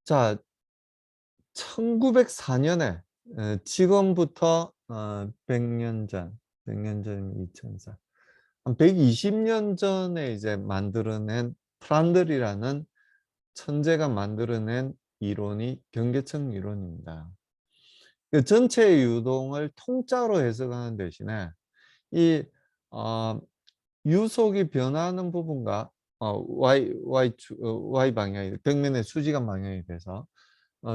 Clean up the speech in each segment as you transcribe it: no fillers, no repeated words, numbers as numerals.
자, 1904년에 지금부터 100년 전, 100년 전이면 2004, 한 120년 전에 이제 만들어낸 프란들이라는 천재가 만들어낸 이론이 경계청 이론입니다. 그 전체 유동을 통짜로 해석하는 대신에 이 어, 유속이 변하는 부분과 y 방향이 벽면의 수직한 방향이 돼서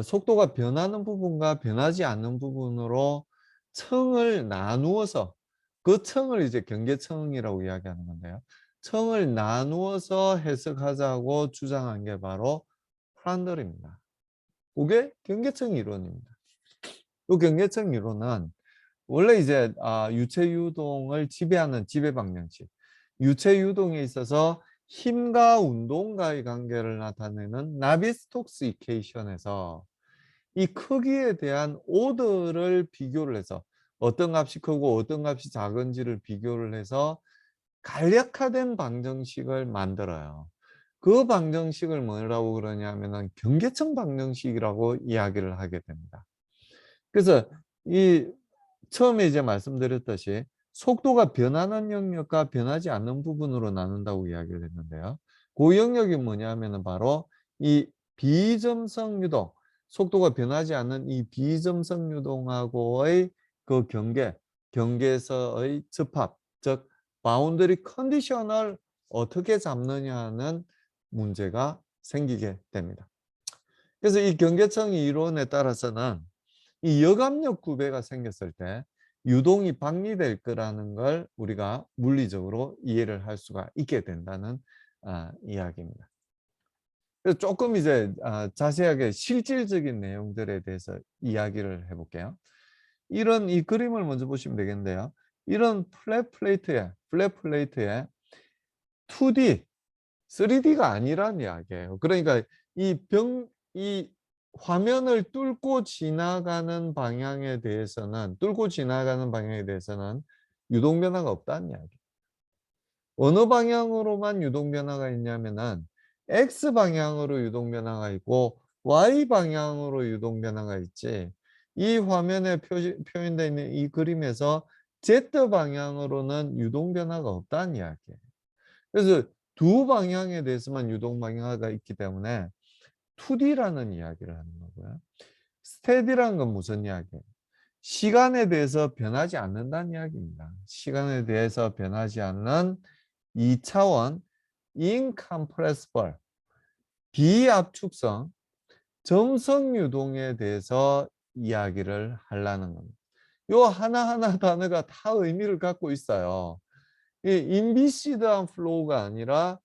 속도가 변하는 부분과 변하지 않는 부분으로 층을 나누어서 그 층을 이제 경계층이라고 이야기하는 건데요. 층을 나누어서 해석하자고 주장한 게 바로 프란들입니다. 그게 경계층 이론입니다. 이 경계층 이론은 원래 이제 유체 유동을 지배하는 지배 방정식, 유체 유동에 있어서 힘과 운동과의 관계를 나타내는 나비스톡스 이퀘이션에서 이 크기에 대한 오더를 비교를 해서 어떤 값이 크고 어떤 값이 작은지를 비교를 해서 간략화된 방정식을 만들어요. 그 방정식을 뭐라고 그러냐면은 경계층 방정식이라고 이야기를 하게 됩니다. 그래서 이 처음에 이제 말씀드렸듯이 속도가 변하는 영역과 변하지 않는 부분으로 나눈다고 이야기를 했는데요. 그 영역이 뭐냐면은 바로 이 비점성 유동, 속도가 변하지 않는 이 비점성 유동하고의 그 경계에서의 접합, 즉 바운더리 컨디션을 어떻게 잡느냐 하는 문제가 생기게 됩니다. 그래서 이 경계청 이론에 따라서는 이 역압력 구배가 생겼을 때 유동이 방리될 거라는 걸 우리가 물리적으로 이해를 할 수가 있게 된다는 이야기입니다. 그래서 조금 이제 자세하게 실질적인 내용들에 대해서 이야기를 해볼게요. 이런 이 그림을 먼저 보시면 되겠는데요. 이런 플랫 플레이트에 2D, 3D가 아니란 이야기예요. 그러니까 이 화면을 뚫고 지나가는 방향에 대해서는 유동 변화가 없다는 이야기. 어느 방향으로만 유동 변화가 있냐면은 X 방향으로 유동 변화가 있고 Y 방향으로 유동 변화가 있지. 이 화면에 표현되어 있는 이 그림에서 Z 방향으로는 유동 변화가 없다는 이야기예요. 그래서 두 방향에 대해서만 유동 방향가 있기 때문에 2D라는 이야기를 하는 거고요. 스테디라는 건 무슨 이야기예요? 시간에 대해서 변하지 않는다는 이야기입니다. 시간에 대해서 변하지 않는 2차원 incompressible 비압축성 점성 유동에 대해서 이야기를 하려는 겁니다. 요 하나하나 단어가 다 의미를 갖고 있어요. 이 인비시드한 플로우가 아니라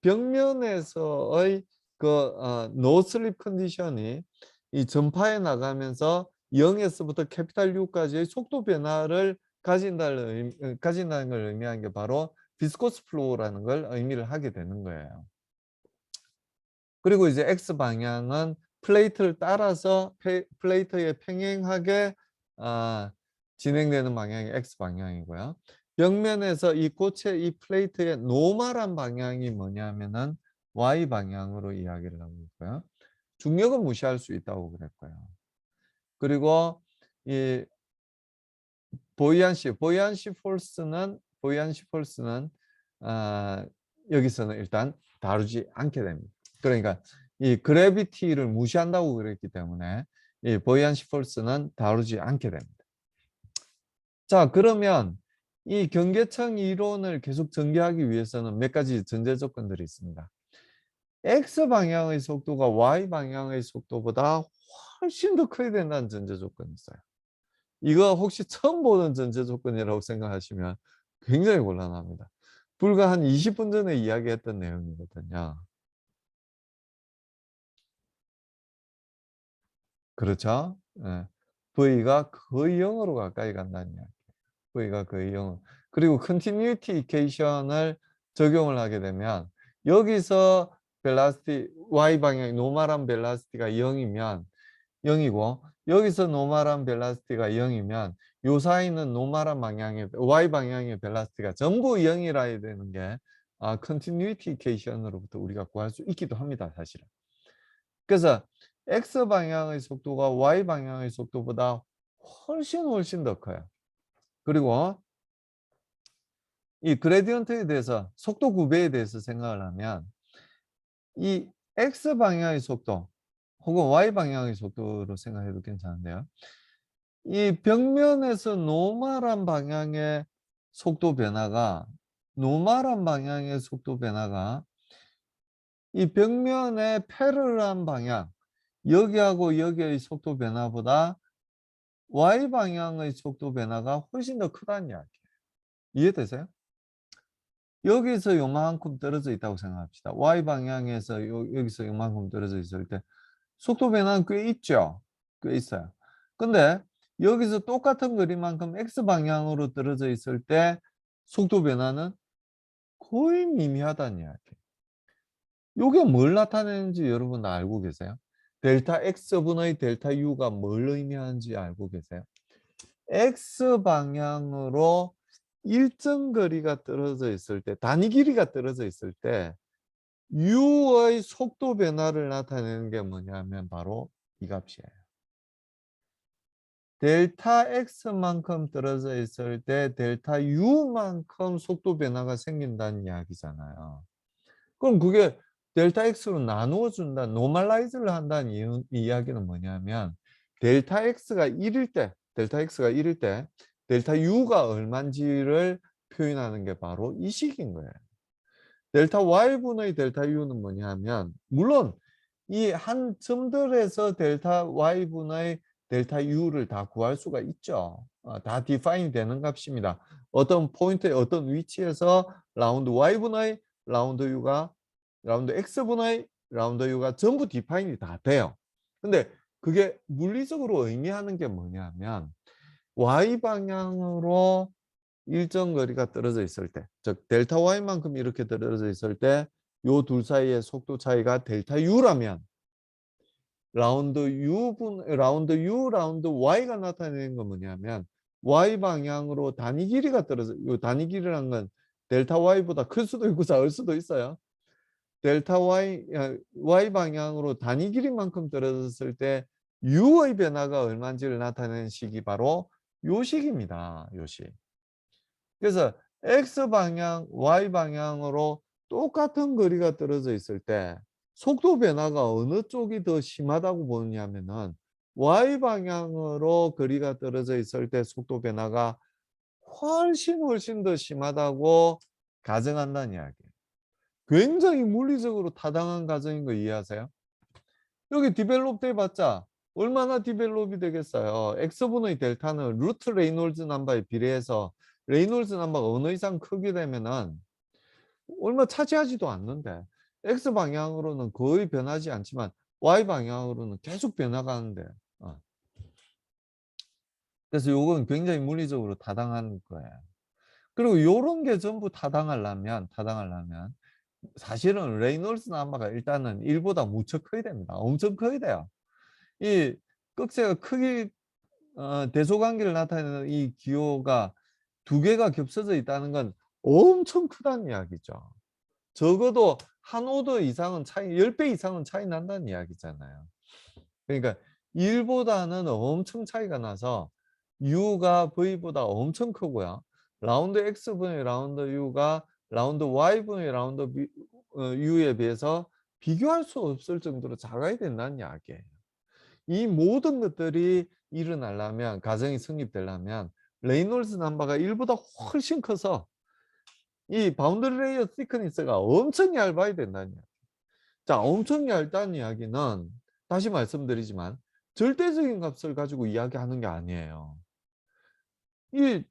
벽면에서의 그 노슬립 컨디션이 이 전파해 나가면서 0에서부터 캐피탈 U까지의 속도 변화를 가진다는 걸 의미하는 게 바로 비스코스 플로우라는 걸 의미를 하게 되는 거예요. 그리고 이제 X 방향은 플레이트를 따라서 플레이트에 평행하게 진행되는 방향이 X 방향이고요. 벽면에서 이 고체 이 플레이트의 노멀한 방향이 뭐냐면은 Y 방향으로 이야기를 하고 있고요. 중력은 무시할 수 있다고 그랬고요. 그리고 이 보이안시 폴스는 여기서는 일단 다루지 않게 됩니다. 그러니까 이 그래비티를 무시한다고 그랬기 때문에 이 보이안시 폴스는 다루지 않게 됩니다. 자, 그러면 이 경계청 이론을 계속 전개하기 위해서는 몇 가지 전제 조건들이 있습니다. X 방향의 속도가 Y 방향의 속도보다 훨씬 더 커야 된다는 전제 조건이 있어요. 이거 혹시 처음 보는 전제 조건이라고 생각하시면 굉장히 곤란합니다. 불과 한 20분 전에 이야기했던 내용이거든요. 그렇죠? 예. V가 거의 0으로 가까이 간다는 이야기. V가 거의 0. 그리고 continuity equation을 적용을 하게 되면 여기서 velocity y 방향 노멀한 velocity가 0이면 0이고 여기서 노멀한 velocity가 0이면 요 사이는 노멀한 방향의 y 방향의 velocity가 전부 0이라 해야 되는 게 continuity equation으로부터 우리가 구할 수 있기도 합니다, 사실은. 그래서 X 방향의 속도가 Y 방향의 속도보다 훨씬 더 커요. 그리고 이 그레디언트에 대해서 속도 구배에 대해서 생각을 하면 이 X 방향의 속도 혹은 Y 방향의 속도로 생각해도 괜찮은데요. 이 벽면에서 노멀한 방향의 속도 변화가 이 벽면의 패러럴한 방향 여기하고 여기의 속도 변화보다 Y 방향의 속도 변화가 훨씬 더 크다는 이야기예요. 이해되세요? 여기서 요만큼 떨어져 있다고 생각합시다. Y 방향에서 여기서 요만큼 떨어져 있을 때 속도 변화는 꽤 있죠. 꽤 있어요. 근데 여기서 똑같은 거리만큼 X 방향으로 떨어져 있을 때 속도 변화는 거의 미미하다는 이야기예요. 이게 뭘 나타내는지 여러분 알고 계세요? 델타 X분의 델타 U가 뭘 의미하는지 알고 계세요? X 방향으로 일정 거리가 떨어져 있을 때, 단위 길이가 떨어져 있을 때 U의 속도 변화를 나타내는 게 뭐냐면 바로 이 값이에요. 델타 X만큼 떨어져 있을 때 델타 U만큼 속도 변화가 생긴다는 이야기잖아요. 그럼 그게 델타 X로 나누어 준다, 노멀라이즈를 한다는 이야기는 뭐냐면 델타 X가 1일 때, 델타 U가 얼마인지를 표현하는 게 바로 이 식인 거예요. 델타 Y분의 델타 U는 뭐냐면 물론 이 한 점들에서 델타 Y분의 델타 U를 다 구할 수가 있죠. 다 디파인 되는 값입니다. 어떤 포인트에 어떤 위치에서 라운드 Y분의 라운드 U가 라운드 X분의 라운드 U가 전부 디파인이 다 돼요. 근데 그게 물리적으로 의미하는 게 뭐냐면 Y 방향으로 일정 거리가 떨어져 있을 때, 즉 델타 Y만큼 이렇게 떨어져 있을 때 요 둘 사이의 속도 차이가 델타 U라면 라운드 U, 라운드 Y가 나타내는 건 뭐냐면 Y 방향으로 단위 길이가 떨어져, 요 단위 길이라는 건 델타 Y보다 클 수도 있고 작을 수도 있어요. 델타 Y 방향으로 단위 길이만큼 떨어졌을 때 U의 변화가 얼마인지를 나타내는 식이 바로 요 식입니다. 요 식. 그래서 X 방향, Y 방향으로 똑같은 거리가 떨어져 있을 때 속도 변화가 어느 쪽이 더 심하다고 보느냐면은 Y 방향으로 거리가 떨어져 있을 때 속도 변화가 훨씬 더 심하다고 가정한다는 이야기예요. 굉장히 물리적으로 타당한 가정인 거 이해하세요? 여기 디벨롭 돼봤자 얼마나 디벨롭이 되겠어요. X분의 델타는 루트 레이놀즈 넘버에 비례해서 레이놀즈 넘버가 어느 이상 크게 되면은 얼마 차지하지도 않는데 X 방향으로는 거의 변하지 않지만 Y 방향으로는 계속 변화가는데 그래서 요건 굉장히 물리적으로 타당한 거예요. 그리고 요런 게 전부 타당하려면 사실은 레이놀즈 넘버가 일단은 1보다 무척 커야 됩니다. 엄청 커야 돼요. 이 꺽쇠가 크기 대소관계를 나타내는 이 기호가 두 개가 겹쳐져 있다는 건 엄청 크다는 이야기죠. 적어도 한 오더 이상은 차이, 10배 이상은 차이 난다는 이야기잖아요. 그러니까 1보다는 엄청 차이가 나서 U가 V보다 엄청 크고요. 라운드 X분의 라운드 U가 라운드 Y분의 라운드 U에 비해서 비교할 수 없을 정도로 작아야 된다는 이야기예요. 이 모든 것들이 일어나려면, 가정이 성립되려면 레이놀즈 넘버가 1보다 훨씬 커서 이 바운더리 레이어 시크니스가 엄청 얇아야 된다는 이야기. 자, 엄청 얇다는 이야기는 다시 말씀드리지만 절대적인 값을 가지고 이야기하는 게 아니에요. 이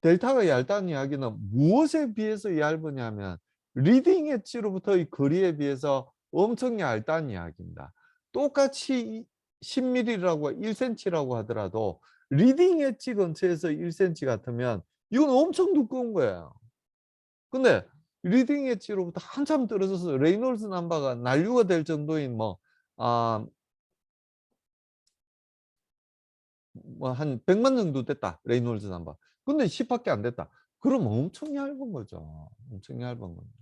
델타가 얇다는 이야기는 무엇에 비해서 얇으냐면 리딩 엣지로부터 이 거리에 비해서 엄청 얇다는 이야기입니다. 똑같이 10mm라고 1cm라고 하더라도 리딩 엣지 근처에서 1cm 같으면 이건 엄청 두꺼운 거예요. 근데 리딩 엣지로부터 한참 떨어져서 레이놀즈 넘버가 난류가 될 정도인 한 100만 정도 됐다. 레이놀즈 넘버. 근데 10밖에 안 됐다. 그럼 엄청 얇은 거죠. 엄청 얇은 겁니다.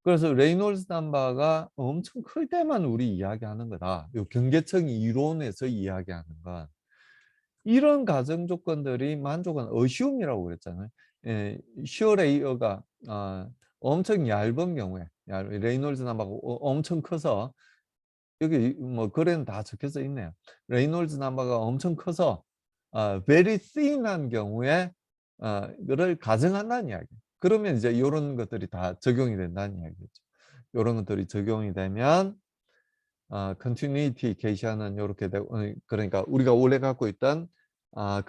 그래서 레이놀즈 넘버가 엄청 클 때만 우리 이야기하는 거다. 요 경계청 이론에서 이야기하는 건 이런 가정 조건들이 만족한 어시움이라고 그랬잖아요. 예, 슈어레이어가 엄청 얇은 경우에 레이놀즈 넘버가 엄청 커서 여기 뭐 글에는 다 적혀져 있네요. 레이놀즈 넘버가 엄청 커서 very thin한 경우에 그를 가정한다는 이야기. 그러면 이제 이런 것들이 다 적용이 된다는 이야기죠. 이런 것들이 적용이 되면 continuity equation은 이렇게 되고 그러니까 우리가 원래 갖고 있던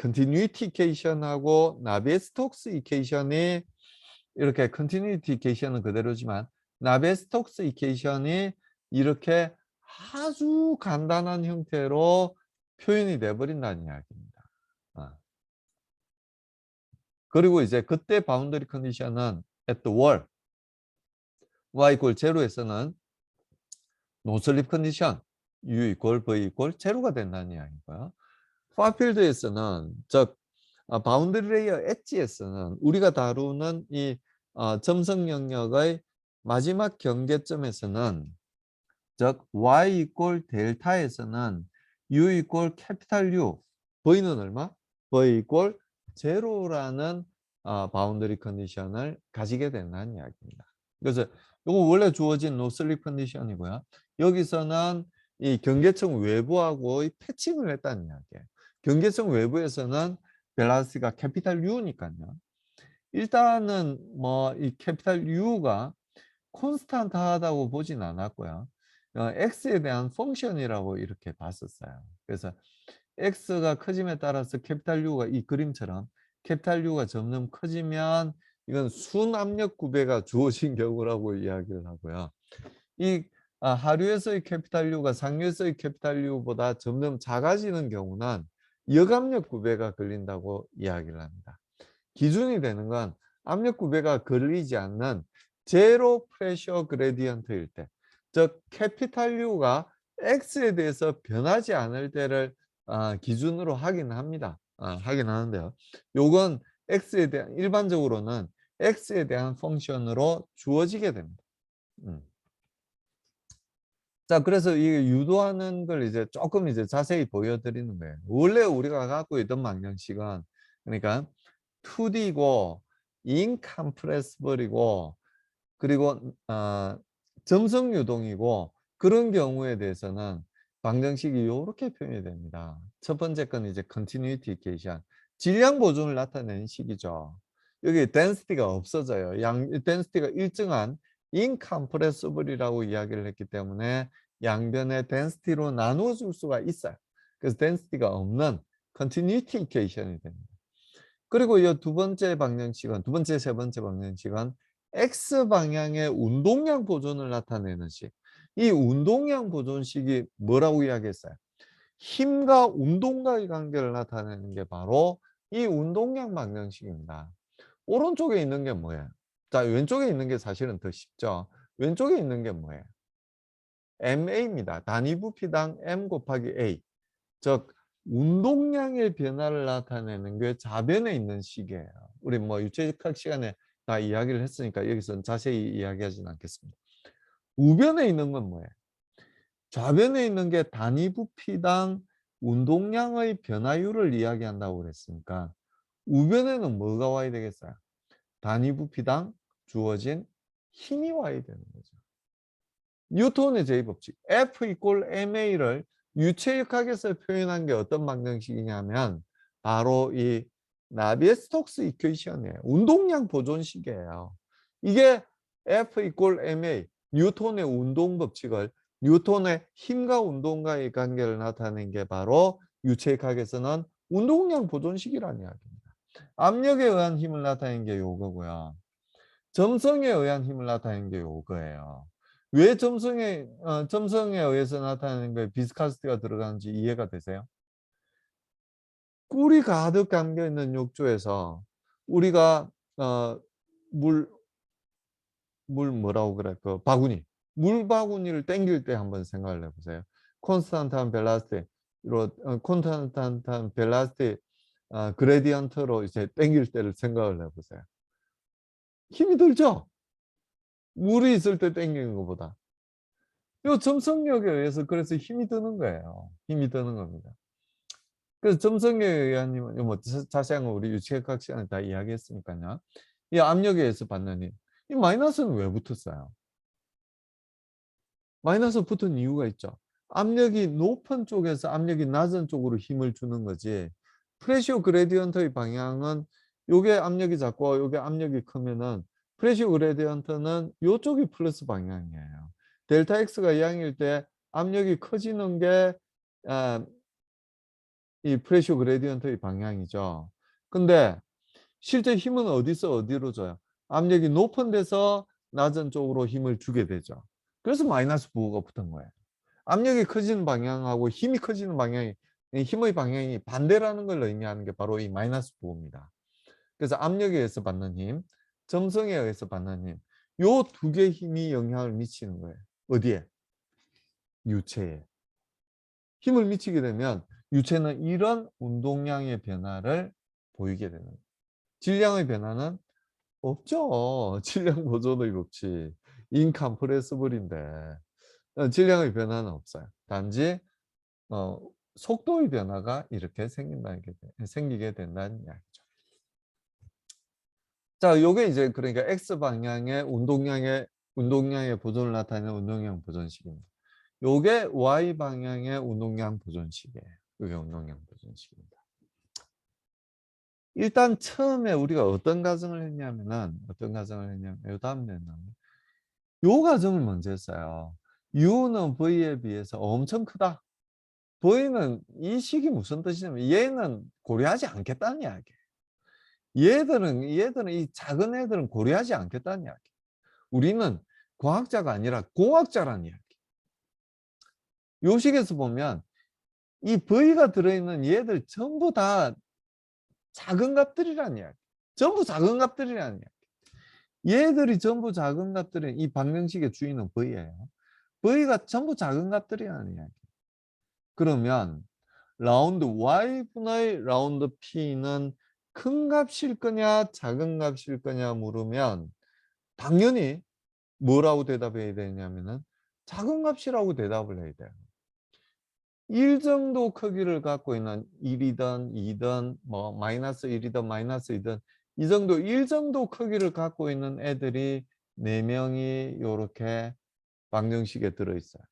continuity equation하고 나비의-스톡스 equation이 이렇게 continuity equation은 그대로지만 나비의-스톡스 equation이 이렇게 아주 간단한 형태로 표현이 돼 버린다는 이야기입니다. 어. 그리고 이제 그때 바운더리 컨디션은 at the wall y equal 제로에서는 노 슬립 컨디션 u equal v equal 제로가 된다는 이야기고요. 파필드에서는 즉 바운더리 레이어 엣지에서는 우리가 다루는 이 점성 영역의 마지막 경계점에서는 즉 y equal 델타에서는 u equal 캐피탈 U v는 얼마? v equal 제로라는 바운더리 컨디션을 가지게 된다는 이야기입니다. 그래서 이거 원래 주어진 노슬립 컨디션이고요. 여기서는 이 경계청 외부하고의 패칭을 했다는 이야기예요. 경계청 외부에서는 벨라시티가 캐피탈 U니까요. 일단은 뭐 이 캐피탈 U가 콘스탄트하다고 보진 않았고요. x에 대한 펑션이라고 이렇게 봤었어요. 그래서 x가 커짐에 따라서 캐피탈 U가 이 그림처럼 캐피탈 U가 점점 커지면 이건 순압력 구배가 주어진 경우라고 이야기를 하고요. 이 하류에서의 캐피탈 U가 상류에서의 캐피탈 U보다 점점 작아지는 경우는 역압력 구배가 걸린다고 이야기를 합니다. 기준이 되는 건 압력 구배가 걸리지 않는 제로 프레셔 그레디언트일 때, 즉 캐피탈 U가 X에 대해서 변하지 않을 때를 기준으로 하긴 합니다. 하긴 하는데요. 요건 X에 대한 일반적으로는 X에 대한 펑션으로 주어지게 됩니다. 자, 그래서 이 유도하는 걸 이제 조금 이제 자세히 보여드리는 거예요. 원래 우리가 갖고 있던 방정식은 그러니까 2D고 인컴프레시블이고 그리고 점성 유동이고 그런 경우에 대해서는 방정식이 이렇게 표현이 됩니다. 첫 번째 건 이제 continuity equation, 질량 보존을 나타내는 식이죠. 여기 density가 없어져요. density가 일정한 incompressible이라고 이야기를 했기 때문에 양변의 density로 나누어 줄 수가 있어요. 그래서 density가 없는 continuity equation이 됩니다. 그리고 이 두 번째 방정식은, 두 번째, 세 번째 방정식은 X 방향의 운동량 보존을 나타내는 식. 이 운동량 보존식이 뭐라고 이야기했어요? 힘과 운동과의 관계를 나타내는 게 바로 이 운동량 방정식입니다. 오른쪽에 있는 게 뭐예요? 자, 왼쪽에 있는 게 사실은 더 쉽죠. 왼쪽에 있는 게 뭐예요? MA입니다. 단위 부피당 M 곱하기 A. 즉 운동량의 변화를 나타내는 게 좌변에 있는 식이에요. 우리 뭐 유체역학 시간에 다 이야기를 했으니까 여기서는 자세히 이야기하지는 않겠습니다. 우변에 있는 건 뭐예요? 좌변에 있는 게 단위 부피당 운동량의 변화율을 이야기한다고 그랬으니까 우변에는 뭐가 와야 되겠어요? 단위 부피당 주어진 힘이 와야 되는 거죠. 뉴턴의 제2법칙 F 이꼴 ma를 유체역학에서 표현한 게 어떤 방정식이냐면 바로 이 나비의-스톡스 이퀘이션이에요. 운동량 보존식이에요. 이게 F 이꼴 ma 뉴턴의 운동법칙을 뉴턴의 힘과 운동과의 관계를 나타낸 게 바로 유체역학에서는 운동량 보존식이라는 이야기입니다. 압력에 의한 힘을 나타낸 게 요거고요. 점성에 의한 힘을 나타내는 게 요거예요. 왜 점성에 의해서 나타나는 거에 비스카시티가 들어가는지 이해가 되세요? 꿀이 가득 담겨 있는 욕조에서 우리가 물 뭐라고 그래? 그 바구니. 물 바구니를 당길 때 한번 생각을 해보세요. 콘스탄트한 벨라스티로 콘스탄트한 벨라스티 그레디언트로 이제 당길 때를 생각을 해보세요. 힘이 들죠? 물이 있을 때 당기는 것보다. 요 점성력에 의해서 그래서 힘이 드는 거예요. 힘이 드는 겁니다. 그래서 점성력에 의한 힘은 뭐 자세한 건 우리 유체역학 시간에 다 이야기했으니까요. 이 압력에 의해서 받는 힘. 이 마이너스는 왜 붙었어요? 마이너스 붙은 이유가 있죠. 압력이 높은 쪽에서 압력이 낮은 쪽으로 힘을 주는 거지. 프레시오 그레디언트의 방향은 요게 압력이 작고 요게 압력이 크면은 프레시오 그레디언트는 요쪽이 플러스 방향이에요. 델타 X가 0일 때 압력이 커지는 게 아, 이 프레시오 그레디언트의 방향이죠. 근데 실제 힘은 어디서 어디로 줘요? 압력이 높은 데서 낮은 쪽으로 힘을 주게 되죠. 그래서 마이너스 부호가 붙은 거예요. 압력이 커지는 방향하고 힘이 커지는 방향이 힘의 방향이 반대라는 걸 의미하는 게 바로 이 마이너스 부호입니다. 그래서 압력에 의해서 받는 힘, 점성에 의해서 받는 힘, 요 두 개의 힘이 영향을 미치는 거예요. 어디에? 유체에. 힘을 미치게 되면 유체는 이런 운동량의 변화를 보이게 되는 거예요. 질량의 변화는 없죠. 질량 보존의 법칙. 인컴프레시블인데 질량의 변화는 없어요. 단지 어, 속도의 변화가 이렇게 생기게 된다는 이야기죠. 자, 요게 이제 그러니까 X 방향의 운동량의 보존을 나타내는 운동량 보존식입니다. 요게 Y 방향의 운동량 보존식이에요. 요게 운동량 보존식입니다. 일단 처음에 우리가 어떤 가정을 했냐면은 요 다음에는 요 가정을 먼저 했어요. U는 V에 비해서 엄청 크다. V는 이 식이 무슨 뜻이냐면 얘는 고려하지 않겠다는 이야기예요. 얘들은 이 작은 애들은 고려하지 않겠다는 이야기. 우리는 과학자가 아니라 공학자라는 이야기. 요 식에서 보면 이 V가 들어있는 얘들 전부 다 작은 값들이라는 이야기. 전부 작은 값들이라는 이야기. 얘들이 전부 작은 값들인 이 방정식의 주인은 V예요. V가 전부 작은 값들이라는 이야기. 그러면 라운드 Y분의 라운드 P는 큰 값일 거냐 작은 값일 거냐 물으면 당연히 뭐라고 대답해야 되냐면은 작은 값이라고 대답을 해야 돼요. 1 정도 크기를 갖고 있는 1이든 2든 뭐 마이너스 1이든 마이너스 2든 이 정도 1 정도 크기를 갖고 있는 애들이 4명이 요렇게 방정식에 들어 있어요.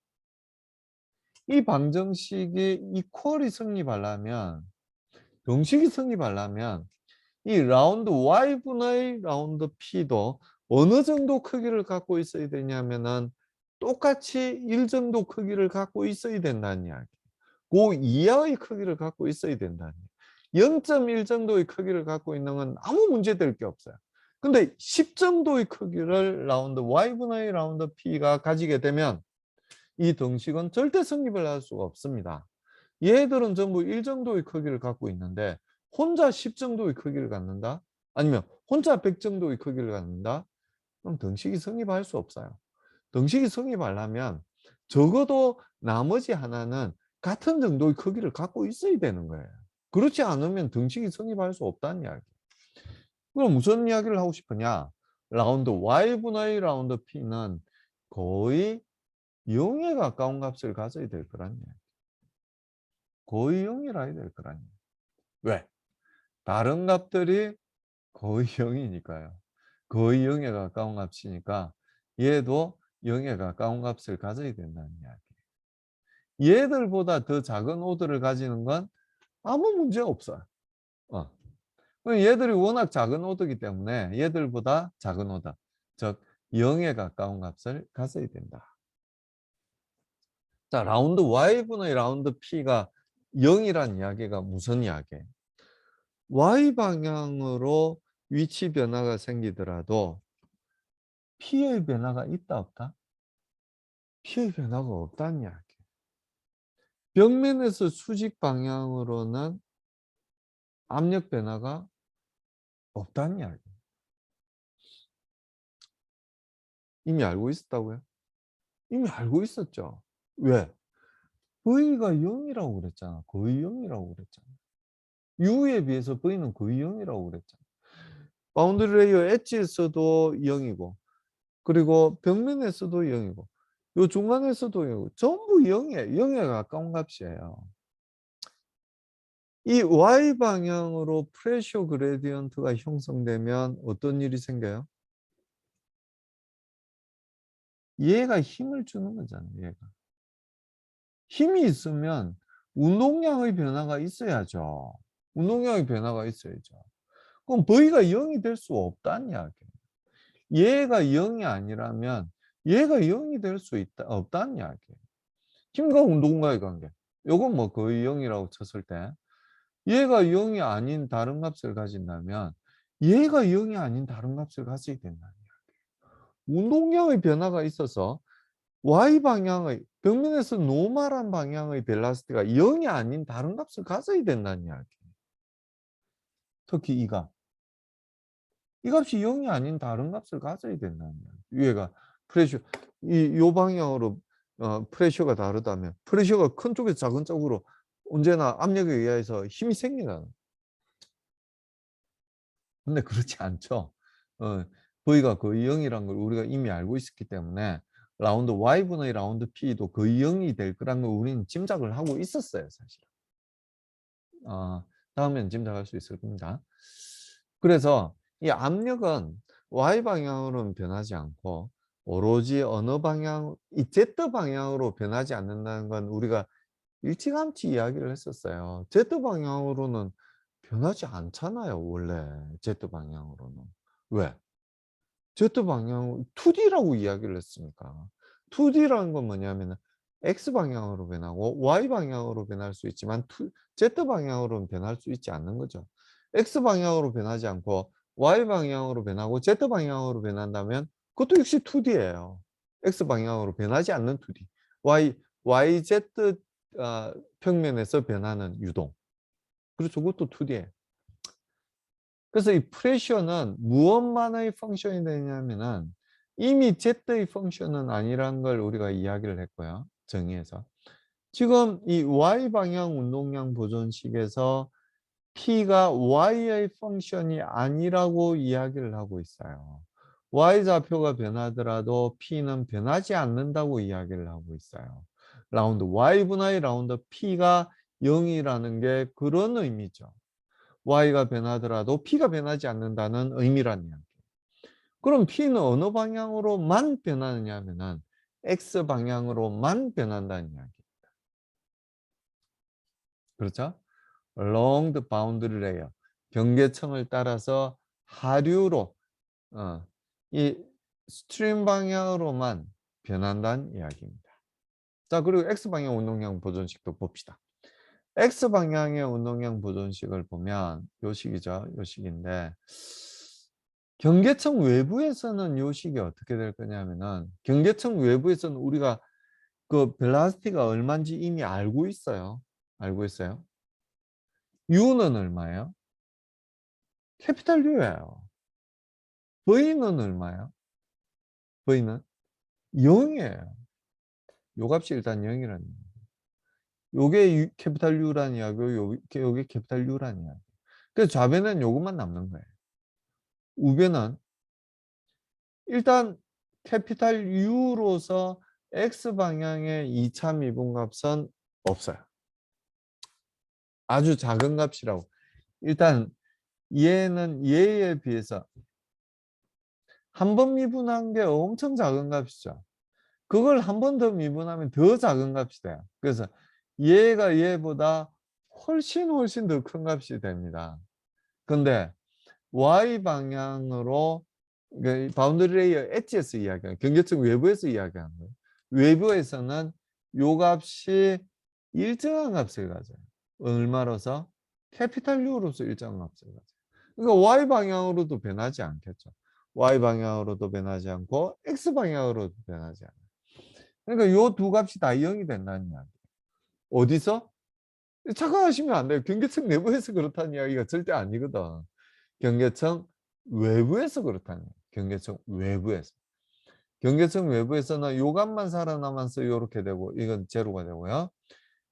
이 방정식이 이퀄이 성립하려면 정식이 성립하려면 이 라운드 Y분의 라운드 P도 어느 정도 크기를 갖고 있어야 되냐면은 똑같이 1 정도 크기를 갖고 있어야 된다는 이야기. 그 이하의 크기를 갖고 있어야 된다는 이야기. 0.1 정도의 크기를 갖고 있는 건 아무 문제 될 게 없어요. 근데 10 정도의 크기를 라운드 Y분의 라운드 P가 가지게 되면 이 등식은 절대 성립을 할 수가 없습니다. 얘들은 전부 1 정도의 크기를 갖고 있는데 혼자 10 정도의 크기를 갖는다? 아니면 혼자 100 정도의 크기를 갖는다? 그럼 등식이 성립할 수 없어요. 등식이 성립하려면 적어도 나머지 하나는 같은 정도의 크기를 갖고 있어야 되는 거예요. 그렇지 않으면 등식이 성립할 수 없다는 이야기. 그럼 무슨 이야기를 하고 싶으냐? 라운드 Y분의 라운드 P는 거의 0에 가까운 값을 가져야 될 거란 이야기. 거의 0이라 해야 될 거란 이야기. 왜? 다른 값들이 거의 0이니까요. 거의 0에 가까운 값이니까 얘도 0에 가까운 값을 가져야 된다는 이야기. 얘들보다 더 작은 오더를 가지는 건 아무 문제 없어요. 얘들이 워낙 작은 오더이기 때문에 얘들보다 작은 오더, 즉 0에 가까운 값을 가져야 된다. 자, 라운드 Y분의 라운드 P가 0이란 이야기가 무슨 이야기예요? Y 방향으로 위치 변화가 생기더라도 P의 변화가 있다 없다? P의 변화가 없다는 이야기. 벽면에서 수직 방향으로는 압력 변화가 없다는 이야기. 이미 알고 있었다고요? 이미 알고 있었죠. 왜? V가 0이라고 그랬잖아. 거의 0이라고 그랬잖아. U에 비해서 V는 거의 0이라고 그랬잖아. 바운드리 레이어 엣지에서도 0이고 그리고 벽면에서도 0이고 요 중간에서도 0이고 전부 0이에요. 0에 가까운 값이에요. 이 y 방향으로 프레셔 그레디언트가 형성되면 어떤 일이 생겨요? 얘가 힘을 주는 거잖아요, 얘가. 힘이 있으면 운동량의 변화가 있어야죠. 운동량의 변화가 있어야죠. 그럼 V가 0이 될 수 없다는 이야기예요. 얘가 0이 아니라면 얘가 0이 될 수 없다는 이야기예요. 힘과 운동과의 관계. 요건 뭐 거의 0이라고 쳤을 때 얘가 0이 아닌 다른 값을 가진다면 얘가 0이 아닌 다른 값을 가지게 된다는 이야기예요. 운동량의 변화가 있어서 y 방향의 벽면에서 노멀한 방향의 벨라시티가 0이 아닌 다른 값을 가져야 된다는 이야기예요. 특히 이 값이 0이 아닌 다른 값을 가져야 된다는 이야기예요. 위에가 프레셔 요 방향으로 프레셔가 다르다면 프레셔가 큰 쪽에서 작은 쪽으로 언제나 압력에 의해서 힘이 생기잖아요. 근데 그렇지 않죠. V가 거의 0이라는 걸 우리가 이미 알고 있었기 때문에 라운드 Y분의 라운드 P도 거의 0이 될 거라는 걸 우리는 짐작을 하고 있었어요, 사실. 다음엔 짐작할 수 있을 겁니다. 그래서 이 압력은 Y 방향으로는 변하지 않고 오로지 어느 방향, 이 Z 방향으로 변하지 않는다는 건 우리가 일찌감치 이야기를 했었어요. Z 방향으로는 변하지 않잖아요, 원래. Z 방향으로는. 왜? Z 방향 2D라고 이야기를 했으니까. 2D라는 건 뭐냐면은 X 방향으로 변하고 Y 방향으로 변할 수 있지만 Z 방향으로는 변할 수 있지 않는 거죠. X 방향으로 변하지 않고 Y 방향으로 변하고 Z 방향으로 변한다면 그것도 역시 2D예요. X 방향으로 변하지 않는 2D. YZ 평면에서 변하는 유동. 그렇죠. 그것도 2D예요. 그래서 이 프레셔는 무엇만의 펑션이 되냐면은 이미 Z의 펑션은 아니라는 걸 우리가 이야기를 했고요. 정의해서. 지금 이 Y 방향 운동량 보존식에서 P가 Y의 펑션이 아니라고 이야기를 하고 있어요. Y 좌표가 변하더라도 P는 변하지 않는다고 이야기를 하고 있어요. 라운드 Y분의 라운드 P가 0이라는 게 그런 의미죠. Y가 변하더라도 P가 변하지 않는다는 의미란 이야기. 그럼 P는 어느 방향으로만 변하느냐 하면은 X 방향으로만 변한다는 이야기. 그렇죠? Along the boundary layer. 경계층을 따라서 하류로 이 스트림 방향으로만 변한다는 이야기입니다. 자, 그리고 X 방향 운동량 보존식도 봅시다. X 방향의 운동량 보존식을 보면 요 식이죠. 요 식인데 경계층 외부에서는 요 식이 어떻게 될 거냐면은 경계층 외부에서는 우리가 그 벨라시티가 얼마인지 이미 알고 있어요. 알고 있어요. U는 얼마예요? 캐피탈 U예요. V는 얼마예요? V는 0이에요. 요 값이 일단 0이라는 거예요. 요게 캐피탈 U라는 이야기고 요게 캐피탈 U라는 이야기. 그래서 좌변은 요것만 남는 거예요. 우변은 일단 캐피탈 U로서 X 방향의 2차 미분값은 없어요. 아주 작은 값이라고. 일단 얘는 얘에 비해서 한 번 미분한 게 엄청 작은 값이죠. 그걸 한 번 더 미분하면 더 작은 값이 돼요. 그래서 얘가 얘보다 훨씬 더 큰 값이 됩니다. 근데 Y 방향으로 바운더리 레이어 엣지에서 이야기하는 경계층 외부에서 이야기하는 거예요. 외부에서는 요 값이 일정한 값을 가져요. 얼마로서? 캐피탈 U로서 일정한 값을 가져요. 그러니까 Y 방향으로도 변하지 않겠죠. Y 방향으로도 변하지 않고 X 방향으로도 변하지 않아요. 그러니까 요 두 값이 다 0이 된다는 이야기예요. 어디서? 착각하시면 안 돼요. 경계층 내부에서 그렇다는 이야기가 절대 아니거든. 경계층 외부에서 그렇다는 거예요. 경계층 외부에서. 경계층 외부에서는 요 값만 살아남아서 요렇게 되고 이건 제로가 되고요.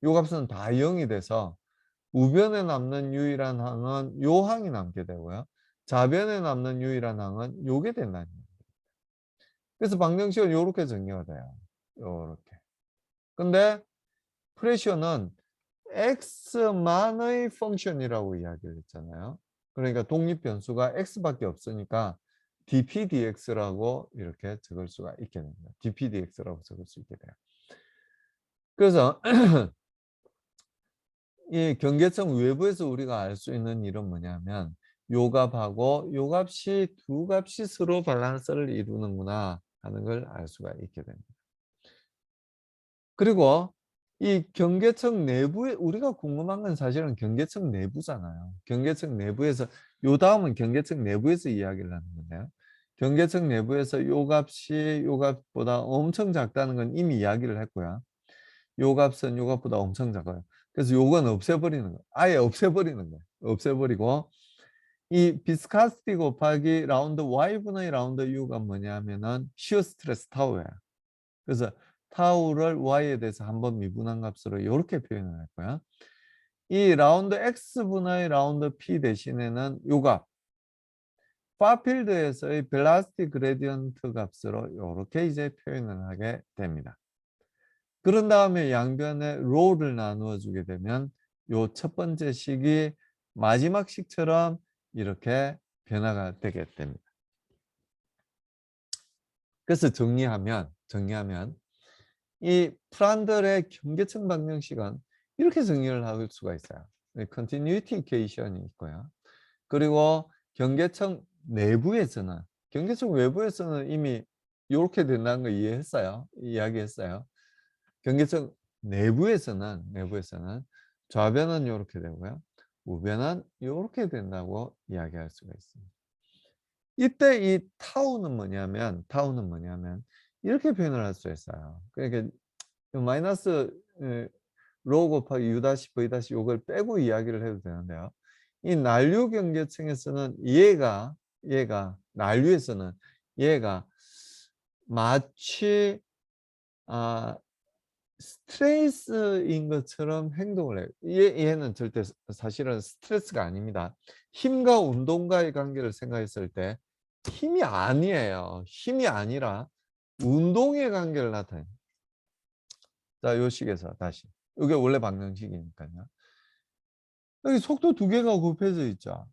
요 값은 다 0이 돼서 우변에 남는 유일한 항은 요 항이 남게 되고요. 좌변에 남는 유일한 항은 요게 된다는 거예요. 그래서 방정식은 요렇게 정리가 돼요. 요렇게. 근데 프레셔는 x만의 펑션이라고 이야기를 했잖아요. 그러니까 독립 변수가 x밖에 없으니까 dp dx라고 이렇게 적을 수가 있게 됩니다. dp dx라고 적을 수 있게 돼요. 그래서 이 경계청 외부에서 우리가 알 수 있는 일은 뭐냐면 요 값하고 요 값이 두 값이 서로 밸런스를 이루는구나 하는 걸 알 수가 있게 됩니다. 그리고 이 경계청 내부에 우리가 궁금한 건 사실은 경계청 내부잖아요. 경계청 내부에서 요 다음은 경계청 내부에서 이야기를 하는 건데요. 경계청 내부에서 요 값이 요 값보다 엄청 작다는 건 이미 이야기를 했고요. 요 값은 요 값보다 엄청 작아요. 그래서 요건 없애버리는 거예요. 아예 없애버리는 거예요. 없애버리고 이 비스카시티 곱하기 라운드 y분의 라운드 u가 뭐냐면은 시어 스트레스 타우예요. 그래서 타우를 y에 대해서 한번 미분한 값으로 이렇게 표현을 했고요. 이 라운드 x분의 라운드 p 대신에는 요 값, 파필드에서의 벨라스티 그레디언트 값으로 이렇게 이제 표현을 하게 됩니다. 그런 다음에 양변에 로를 나누어 주게 되면 요 첫 번째 식이 마지막 식처럼 이렇게 변화가 되게 됩니다. 그래서 정리하면 이 프란들의 경계청 방정식은 이렇게 정리를 할 수가 있어요. continuity equation이 있고요. 그리고 경계청 내부에서는 경계청 외부에서는 이미 이렇게 된다는 거 이야기했어요. 경계청 내부에서는 좌변은 이렇게 되고요. 우변은 이렇게 된다고 이야기할 수가 있습니다. 이때 이 타우는 뭐냐면 이렇게 표현을 할 수 있어요. 그러니까 마이너스 로 곱하기 u 다시 v 다시 이걸 빼고 이야기를 해도 되는데요. 이 난류 경계층에서는 얘가 난류에서는 얘가 마치 스트레스인 것처럼 행동을 해요. 얘는 절대 사실은 스트레스가 아닙니다. 힘과 운동과의 관계를 생각했을 때 힘이 아니에요. 힘이 아니라 운동의 관계를 나타내요. 자, 요 식에서 다시. 이게 원래 방정식이니까요. 여기 속도 두 개가 곱해져 있죠.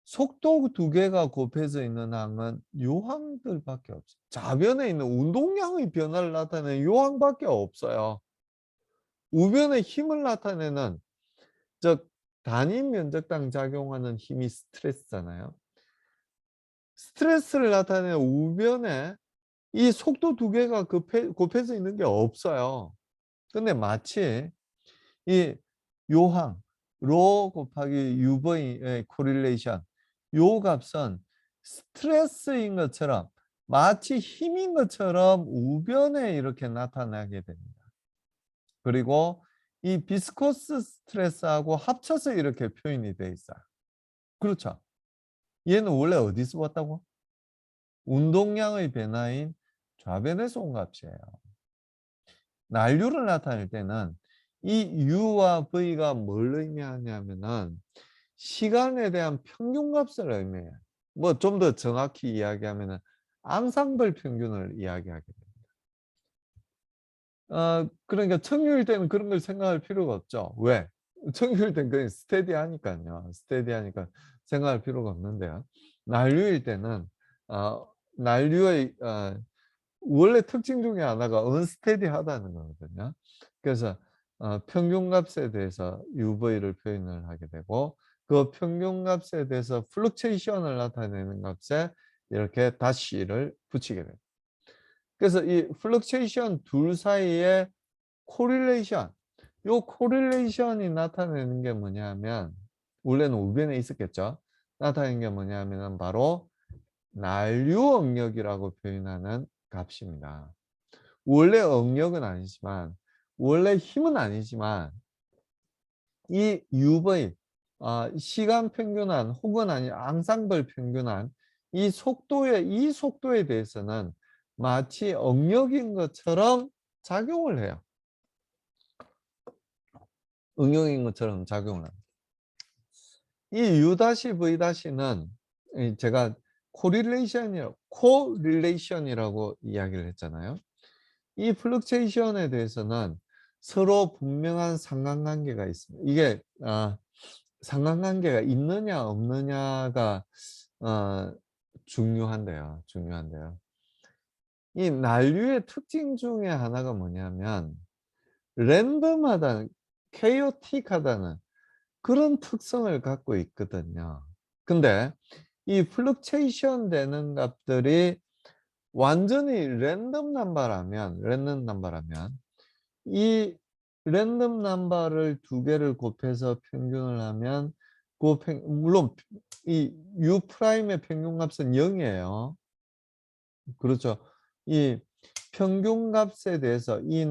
속도 두 개가 곱해져 있는 항은 요 항들밖에 없어요. 좌변에 있는 운동량의 변화를 나타내는 요 항밖에 없어요. 우변의 힘을 나타내는 즉 단위 면적당 작용하는 힘이 스트레스잖아요. 스트레스를 나타내는 우변에 이 속도 두 개가 곱해져 있는 게 없어요. 근데 마치 이 요항 로 곱하기 UV의 코릴레이션 요 값은 스트레스인 것처럼 마치 힘인 것처럼 우변에 이렇게 나타나게 됩니다. 그리고 이 비스코스 스트레스하고 합쳐서 이렇게 표현이 돼 있어요. 그렇죠. 얘는 원래 어디서 왔다고? 운동량의 변화인 좌변에서 온 값이에요. 난류를 나타낼 때는 이 U와 V가 뭘 의미하냐면은 시간에 대한 평균값을 의미해요. 뭐 좀 더 정확히 이야기하면은 앙상블 평균을 이야기하게 됩니다. 그러니까 청유일 때는 그런 걸 생각할 필요가 없죠. 왜? 청유일 때는 그냥 스테디하니까요. 스테디하니까 생각할 필요가 없는데요. 난류일 때는 난류의 원래 특징 중에 하나가 언스테디하다는 거거든요. 그래서 평균값에 대해서 UV를 표현을 하게 되고 그 평균값에 대해서 플럭체이션을 나타내는 값에 이렇게 다시를 붙이게 됩니다. 그래서 이 플럭체이션 둘 사이에 코릴레이션 요 코릴레이션이 나타내는 게 뭐냐면 원래는 우변에 있었겠죠. 나타내는 게 뭐냐면 바로 난류 응력이라고 표현하는 값입니다. 원래 응력은 아니지만 원래 힘은 아니지만 이 UV 시간 평균한 혹은 아니 앙상블 평균한 이 속도에 대해서는 마치 응력인 것처럼 작용을 해요. 응용인 것처럼 작용을 합니다. 이 U-V-는 제가 코릴레이션이라고 이야기를 했잖아요. 이 플럭체이션에 대해서는 서로 분명한 상관관계가 있습니다. 이게 상관관계가 있느냐 없느냐가 어 중요한데요. 이 난류의 특징 중에 하나가 뭐냐면 랜덤하다는, 케이오틱하다는 그런 특성을 갖고 있거든요. 근데 이 플럭체이션 되는 값들이 완전히 랜덤 넘버라면 이 랜덤 넘버를 두 개를 곱해서 평균을 하면 물론 이 U 프라임의 평균값은 0이에요. 그렇죠. 이 평균값에 대해서 이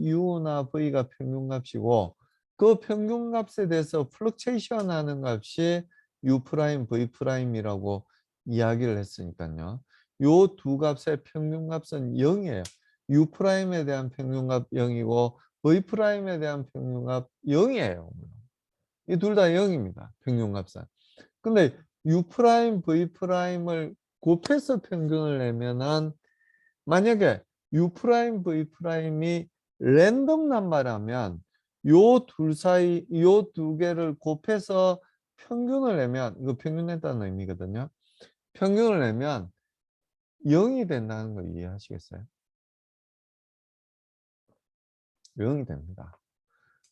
U나 V가 평균값이고 그 평균값에 대해서 플럭체이션 하는 값이 U 프라임, V 프라임이라고 이야기를 했으니까요. 요 두 값의 평균값은 0이에요. U 프라임에 대한 평균값 0이고 V 프라임에 대한 평균값 0이에요. 이 둘 다 0입니다. 평균값은. 근데 U 프라임, V 프라임을 곱해서 평균을 내면은 만약에 U 프라임, V 프라임이 랜덤 넘버라면 요 두 개를 곱해서 평균을 내면, 이거 평균 낸다는 의미거든요. 평균을 내면 0이 된다는 거 이해하시겠어요? 0이 됩니다.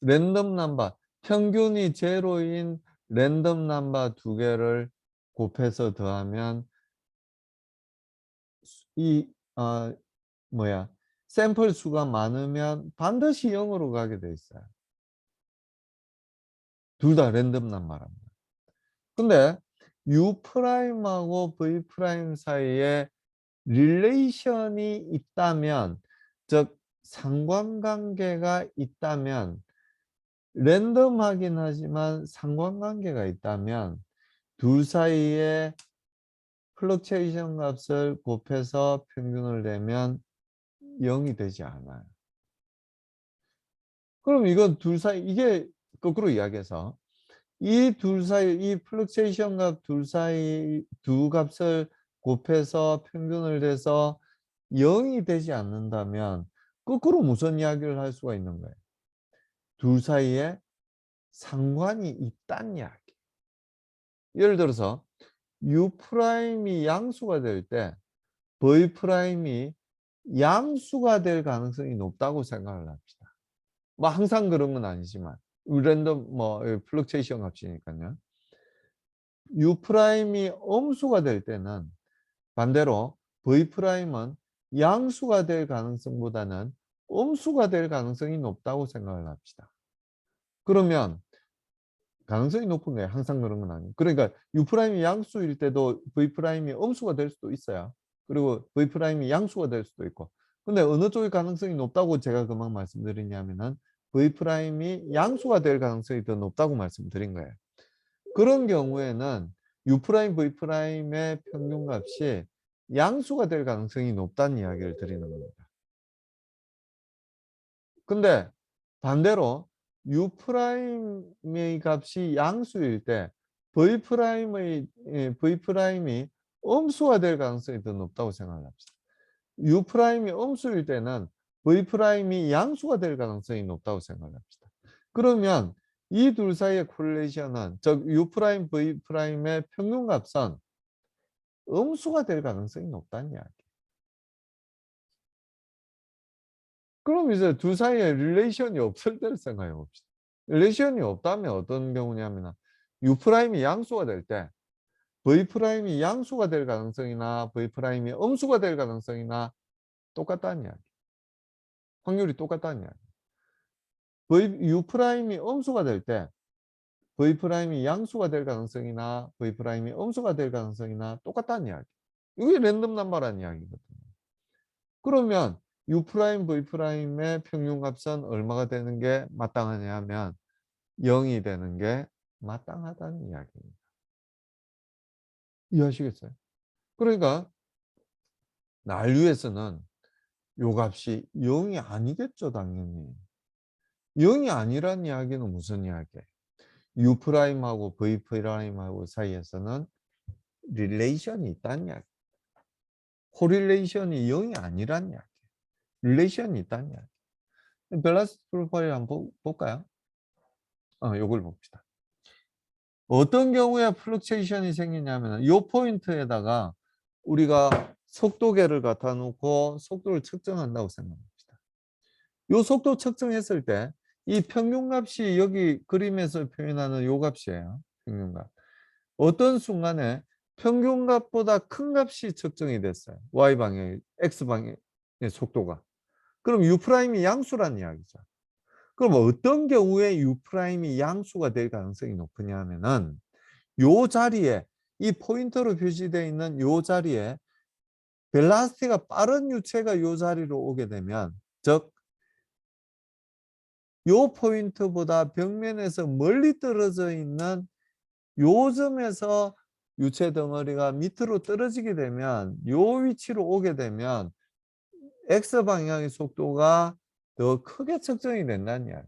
랜덤 넘버, 평균이 제로인 랜덤 넘버 두 개를 곱해서 더하면 이 샘플 수가 많으면 반드시 0으로 가게 돼 있어요. 둘 다 랜덤 넘버랍니다. 근데 U 프라임하고 V 프라임 사이에 릴레이션이 있다면, 즉 상관관계가 있다면, 랜덤하긴 하지만 상관관계가 있다면 둘 사이에 플럭체이션 값을 곱해서 평균을 내면 0이 되지 않아요. 그럼 이건 둘 사이, 이게 거꾸로 이야기해서 이 둘 사이, 이 플럭체이션 값 둘 사이 두 값을 곱해서 평균을 내서 0이 되지 않는다면 거꾸로 무슨 이야기를 할 수가 있는 거예요? 둘 사이에 상관이 있다는 이야기. 예를 들어서 U 프라임이 양수가 될 때 V 프라임이 양수가 될 가능성이 높다고 생각을 합시다. 뭐 항상 그런 건 아니지만 랜덤 플럭체이션 값이니까요. U 프라임이 음수가 될 때는 반대로 V 프라임은 양수가 될 가능성보다는 음수가 될 가능성이 높다고 생각을 합시다. 그러면 가능성이 높은 거예요. 항상 그런 건 아니에요. 그러니까 U 프라임이 양수일 때도 V 프라임이 음수가 될 수도 있어요. 그리고 V 프라임이 양수가 될 수도 있고. 근데 어느 쪽의 가능성이 높다고 제가 금방 말씀드리냐면은 V 프라임이 양수가 될 가능성이 더 높다고 말씀드린 거예요. 그런 경우에는 U 프라임, V 프라임의 평균값이 양수가 될 가능성이 높다는 이야기를 드리는 겁니다. 근데 반대로 U 프라임의 값이 양수일 때 V 프라임이 음수가 될 가능성이 더 높다고 생각을 합시다. U 프라임이 음수일 때는 V 프라임이 양수가 될 가능성이 높다고 생각을 합시다. 그러면 이 둘 사이의 코릴레이션은, 즉 U 프라임, V 프라임의 평균값은 음수가 될 가능성이 높다는 이야기. 그럼 이제 둘 사이에 릴레이션이 없을 때를 생각해 봅시다. 릴레이션이 없다면 어떤 경우냐면 U 프라임이 양수가 될 때 V 프라임이 양수가 될 가능성이나 V 프라임이 음수가 될 가능성이나 똑같다는 이야기. 확률이 똑같다는 이야기. U 프라임이 음수가 될 때 V 프라임이 양수가 될 가능성이나 V 프라임이 음수가 될 가능성이나 똑같다는 이야기. 이게 랜덤 넘버라는 이야기거든요. 그러면 U 프라임, V 프라임의 평균값은 얼마가 되는 게 마땅하냐 하면 0이 되는 게 마땅하다는 이야기입니다. 이해하시겠어요? 그러니까 난류에서는 요 값이 0이 아니겠죠, 당연히. 0이 아니란 이야기는 무슨 이야기예요? U 프라임하고 V 프라임하고 사이에서는 릴레이션이 있다는 이야기. 코릴레이션이 0이 아니란 이야기. 릴레이션이 있다는 이야기. 밸런스 프로파일 한번 볼까요? 요걸 봅시다. 어떤 경우에 플럭체이션이 생기냐면 요 포인트에다가 우리가 속도계를 갖다 놓고 속도를 측정한다고 생각합시다. 요 속도 측정했을 때 이 평균값이 여기 그림에서 표현하는 요 값이에요. 평균값. 어떤 순간에 평균값보다 큰 값이 측정이 됐어요. Y방향, X방향의 속도가. 그럼 U'이 양수란 이야기죠. 그럼 어떤 경우에 U'이 양수가 될 가능성이 높으냐 하면은 요 자리에 이 포인터로 표시되어 있는 요 자리에 벨라시티가 빠른 유체가 요 자리로 오게 되면 즉 요 포인트보다 벽면에서 멀리 떨어져 있는 요 점에서 유체 덩어리가 밑으로 떨어지게 되면 요 위치로 오게 되면 X방향의 속도가 더 크게 측정이 된다는 이야기예요.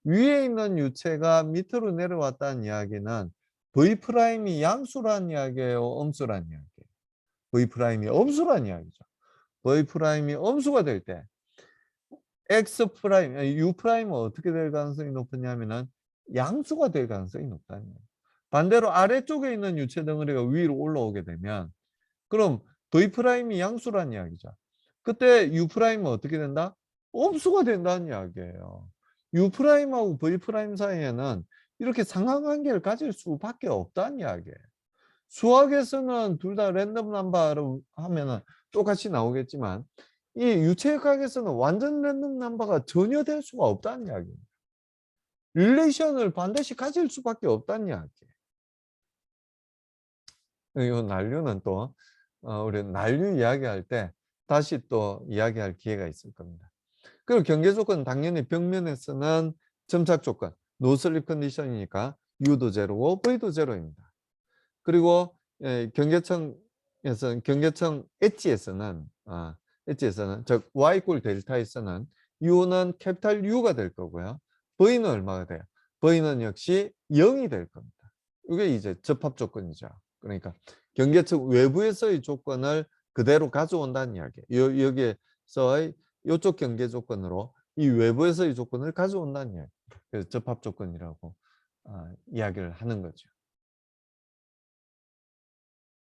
위에 있는 유체가 밑으로 내려왔다는 이야기는 V'이 양수란 이야기예요? 엄수란 이야기예요? V'이 엄수란 이야기죠. V'이 엄수가 될 때 U'은 어떻게 될 가능성이 높으냐면은 양수가 될 가능성이 높다는 거예요. 반대로 아래쪽에 있는 유체 덩어리가 위로 올라오게 되면 그럼 V'이 양수란 이야기죠. 그때 U'은 어떻게 된다? 엄수가 된다는 이야기예요. U'하고 V' 사이에는 이렇게 상하관계를 가질 수밖에 없다는 이야기예요. 수학에서는 둘 다 랜덤 넘버로 하면은 똑같이 나오겠지만 이 유체역학에서는 완전 랜덤 넘버가 전혀 될 수가 없다는 이야기입니다. 릴레이션을 반드시 가질 수밖에 없다는 이야기예요. 이 난류는 또 우리 난류 이야기할 때 다시 또 이야기할 기회가 있을 겁니다. 그리고 경계 조건은 당연히 벽면에서는 점착 조건, 노슬립 컨디션이니까 U도 제로고 V도 제로입니다. 그리고 경계청 엣지에서는 즉 y 꼴 델타에서는 U는 캐피탈 U가 될 거고요. V는 얼마가 돼요? V는 역시 0이 될 겁니다. 이게 이제 접합 조건이죠. 그러니까 경계청 외부에서의 조건을 그대로 가져온다는 이야기예요. 여기에서의 이쪽 경계 조건으로 이 외부에서의 조건을 가져온다는 이야기예요. 그래서 접합 조건이라고 이야기를 하는 거죠.